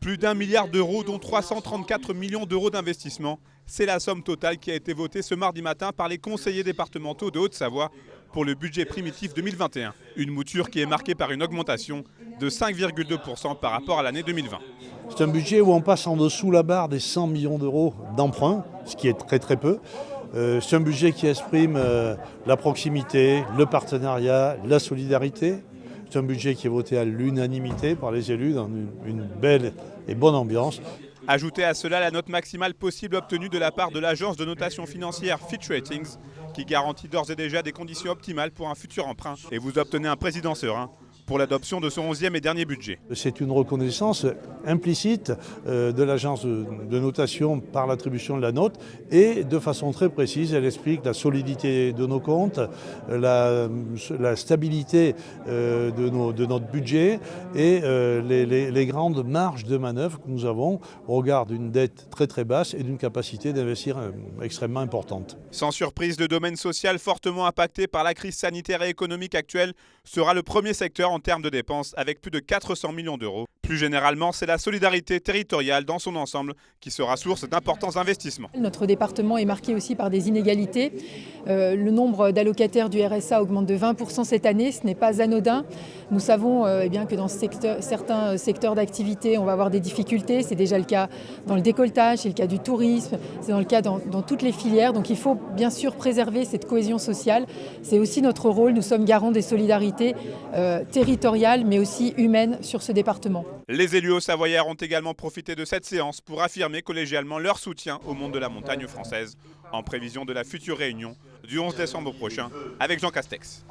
Plus d'1 milliard d'euros, dont 334 millions d'euros d'investissement. C'est la somme totale qui a été votée ce mardi matin par les conseillers départementaux de Haute-Savoie pour le budget primitif 2021. Une mouture qui est marquée par une augmentation de 5,2% par rapport à l'année 2020. C'est un budget où on passe en dessous la barre des 100 millions d'euros d'emprunt, ce qui est très peu. C'est un budget qui exprime la proximité, le partenariat, la solidarité. C'est un budget qui est voté à l'unanimité par les élus dans une belle et bonne ambiance. Ajoutez à cela la note maximale possible obtenue de la part de l'agence de notation financière Fitch Ratings, qui garantit d'ores et déjà des conditions optimales pour un futur emprunt. Et vous obtenez un président serein pour l'adoption de son 11e et dernier budget. C'est une reconnaissance implicite de l'agence de notation par l'attribution de la note et de façon très précise, elle explique la solidité de nos comptes, la stabilité de notre budget et les grandes marges de manœuvre que nous avons au regard d'une dette très basse et d'une capacité d'investir extrêmement importante. Sans surprise, le domaine social fortement impacté par la crise sanitaire et économique actuelle sera le premier secteur en termes de dépenses avec plus de 400 millions d'euros. Plus généralement, c'est la solidarité territoriale dans son ensemble qui sera source d'importants investissements. Notre département est marqué aussi par des inégalités. Le nombre d'allocataires du RSA augmente de 20% cette année, ce n'est pas anodin. Nous savons bien que dans certains secteurs d'activité, on va avoir des difficultés. C'est déjà le cas dans le décolletage, c'est le cas du tourisme, c'est le cas dans toutes les filières. Donc il faut bien sûr préserver cette cohésion sociale. C'est aussi notre rôle. Nous sommes garants des solidarités territoriales mais aussi humaines sur ce département. Les élus haut-savoyards ont également profité de cette séance pour affirmer collégialement leur soutien au monde de la montagne française en prévision de la future réunion du 11 décembre prochain avec Jean Castex.